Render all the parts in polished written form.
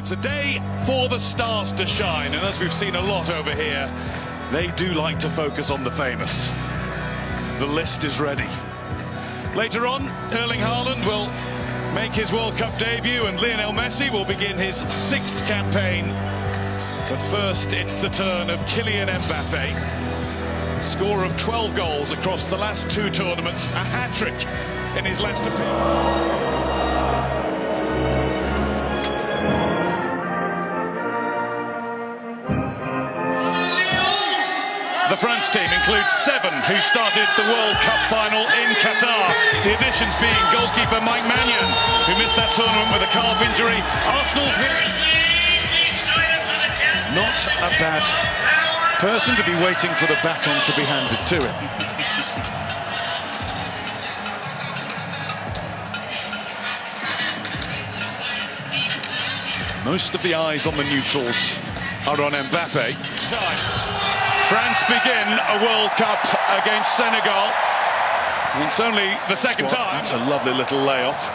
It's a day for the stars to shine, and as we've seen a lot over here, they do like to focus on the famous. The list is ready. Later on, Erling Haaland will make his World Cup debut and Lionel Messi will begin his sixth campaign. But first, it's the turn of Kylian Mbappe. Scorer of 12 goals across the last two tournaments, a hat-trick in his last appearance. The France team includes 7 who started the World Cup final in Qatar. The additions being goalkeeper Mike Maignan, who missed that tournament with a calf injury. Arsenal's not a bad person to be waiting for the baton to be handed to him. Most of the eyes on the neutrals are on Mbappe. France begin a World Cup against Senegal. It's only the second time. That's a lovely little layoff.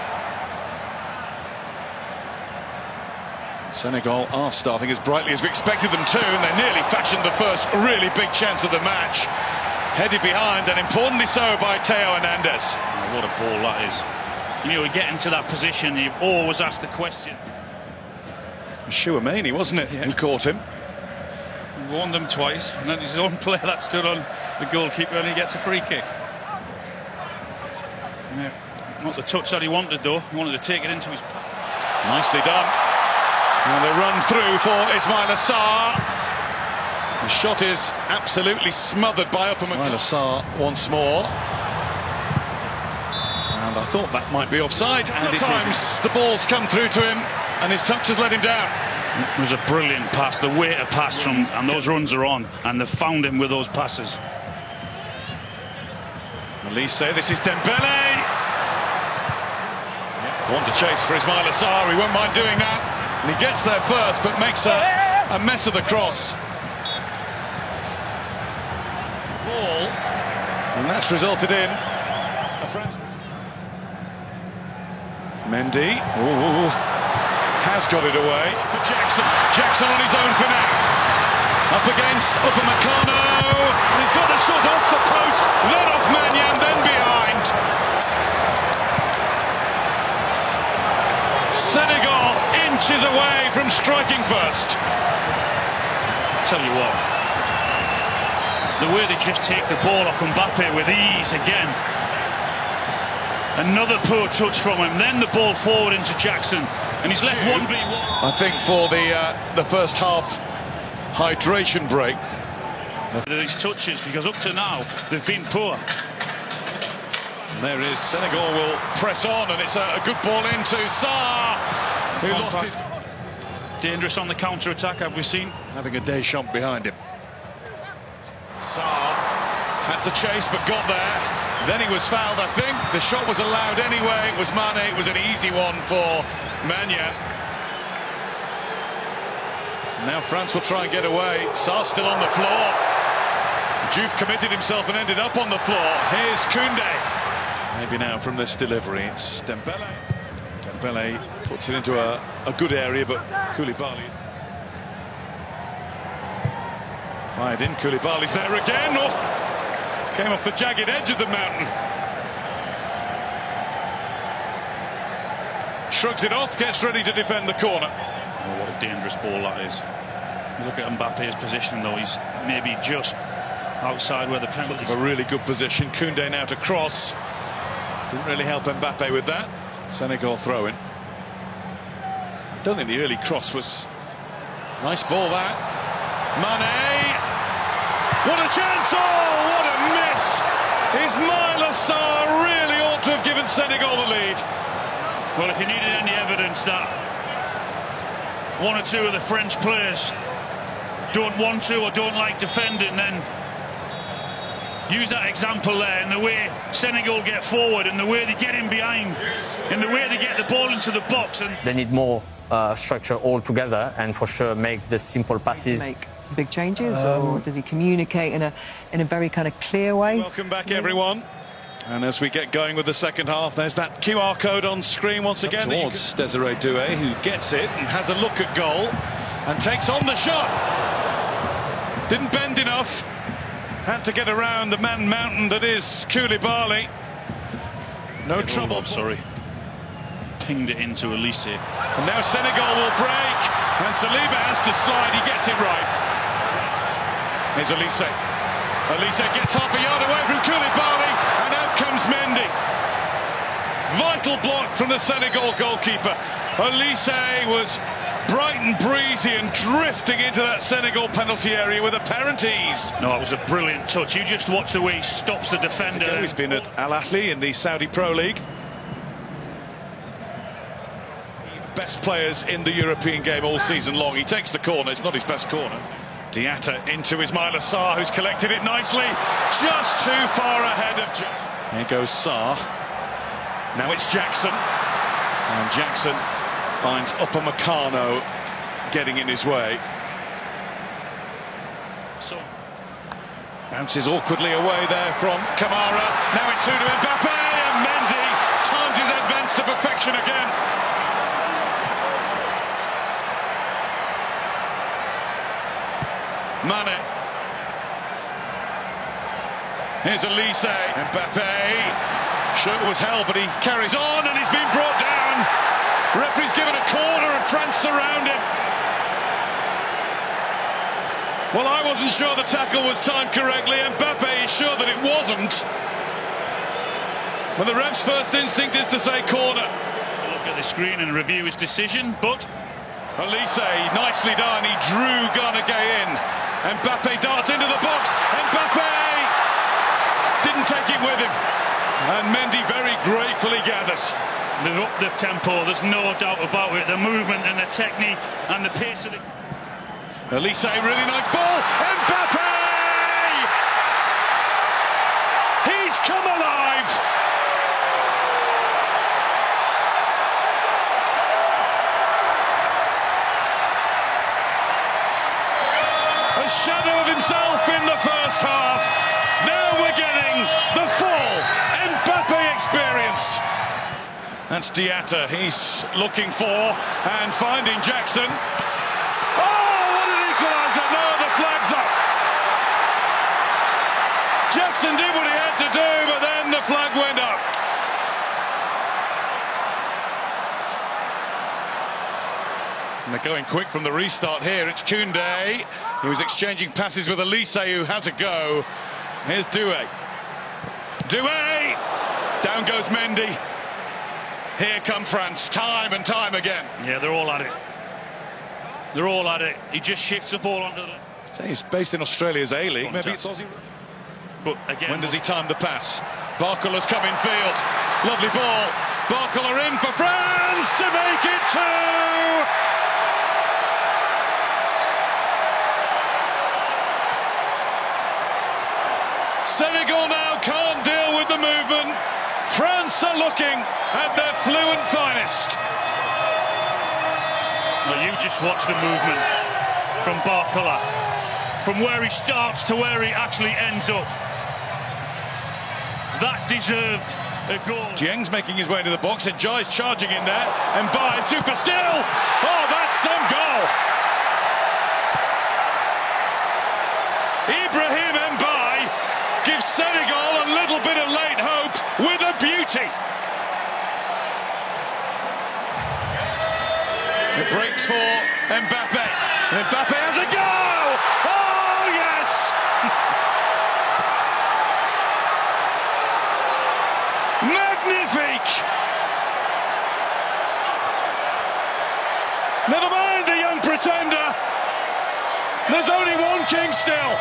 Senegal are starting as brightly as we expected them to, and they nearly fashioned the first really big chance of the match. Headed behind, and importantly so, by Theo Hernandez. Oh, what a ball that is. You know, we get into that position, you always ask the question. Chouameni, wasn't it, who caught him? He warned them twice, and then his own player that stood on the goalkeeper, and he gets a free kick. Yeah, not the touch that he wanted, though. He wanted to take it into his... Nicely done. And a run through for Ismail Assar. The shot is absolutely smothered by Ismail Assar once more. And I thought that might be offside. And at times the ball's come through to him, and his touch has let him down. It was a brilliant pass, the way to pass from, and those runs are on, and they've found him with those passes. Elise, this is Dembele. Want to chase for Ismail Assar, he won't mind doing that. And he gets there first, but makes a mess of the cross. Ball, and that's resulted in a French. Mendy. Ooh. Has got it away for Jackson. Jackson on his own for now. Up against Upamecano. And he's got the shot off the post, then off Maignan, then behind. Senegal inches away from striking first. I'll tell you what, the way they just take the ball off Mbappe with ease again. Another poor touch from him, then the ball forward into Jackson, and he's left 1v1. I think for the first half hydration break. These touches, because up to now they've been poor. And there is Senegal will press on, and it's a good ball into Sarr, who lost his... Dangerous on the counter-attack, have we seen? Having a Deschamps behind him. Sarr had to chase, but got there. Then he was fouled, I think. The shot was allowed anyway. It was Mane. It was an easy one for Maignan. Now France will try and get away. Sarr's still on the floor. Juve committed himself and ended up on the floor. Here's Koundé. Maybe now from this delivery, it's Dembele. Dembele puts it into a good area, but Koulibaly fired in. Koulibaly's there again. Oh. Came off the jagged edge of the mountain. Shrugs it off, gets ready to defend the corner. Oh, what a dangerous ball that is. Look at Mbappe's position, though. He's maybe just outside where the penalty is. A really good position. Koundé now to cross. Didn't really help Mbappe with that. Senegal throw-in. Don't think the early cross was... Nice ball, that. Mane! What a chance! Oh, what a miss! Ismail Assar really ought to have given Senegal the lead. Well, if you needed any evidence that one or two of the French players don't want to or don't like defending, then use that example there in the way Senegal get forward and the way they get in behind and the way they get the ball into the box. And they need more structure altogether, and for sure make the simple passes. Make big changes, or does he communicate in a very kind of clear way? Welcome back, everyone. And as we get going with the second half, there's that QR code on screen once again. Towards Desiree Doué, who gets it and has a look at goal and takes on the shot. Didn't bend enough. Had to get around the man mountain that is Koulibaly. No trouble. Sorry. Pinged it into Elise. And now Senegal will break. And Saliba has to slide. He gets it right. Here's Elise. Elise gets half a yard away from Koulibaly, and out comes Mendy. Vital block from the Senegal goalkeeper. Elise was bright and breezy and drifting into that Senegal penalty area with apparent ease. No, it was a brilliant touch. You just watch the way he stops the defender. He's been at Al Ahly in the Saudi Pro League. Best players in the European game all season long. He takes the corner. It's not his best corner. Diatta into Ismaila Sarr, who's collected it nicely, just too far ahead of Here goes Sarr. Now it's Jackson. And Jackson finds Upamecano getting in his way. So bounces awkwardly away there from Kamara. Now it's through to Mbappe, and Mendy times his advance to perfection again. Mane. Here's Elise. Mbappe. Shirt was held, but he carries on, and he's been brought down. Referee's given a corner, and France surround him. Well, I wasn't sure the tackle was timed correctly. Mbappe is sure that it wasn't. Well, the ref's first instinct is to say corner. Look at the screen and review his decision, but Elise, nicely done. He drew Garnegay in. Mbappe darts into the box. Mbappe didn't take it with him. And Mendy very gratefully gathers. they've upped the tempo, there's no doubt about it. The movement and the technique and the pace of it. Elise, really nice ball. Mbappe! He's come alive! A shadow of himself in the first half. Now we're getting the full Mbappe experience. That's Diatta. He's looking for and finding Jackson. Oh, what an equaliser! No, the flag's up. Jackson did what he had to do, but then the flag went up. And they're going quick from the restart here. It's Koundé. He was exchanging passes with Elise, who has a go. Here's Doué. Doué! Down goes Mendy. Here come France, time and time again. Yeah, they're all at it. They're all at it. He just shifts the ball onto the... Say he's based in Australia's A-League. Maybe it's Aussie. But again, when does he time the pass? Barcola's come in field. Lovely ball. Barcola in for France to make it 2! Senegal now can't deal with the movement. France are looking at their fluent finest. Well, you just watch the movement from Barcola, from where he starts to where he actually ends up. That deserved a goal. Dieng's making his way into the box, and Jai's charging in there, and by super still. Oh, that's some goal. Ibrahim Mbaye gives Senegal a little bit of late hope with a beauty. It breaks for Mbappe. And Mbappe has a go! Oh, yes! Magnifique! Never mind the young pretender. There's only one king still.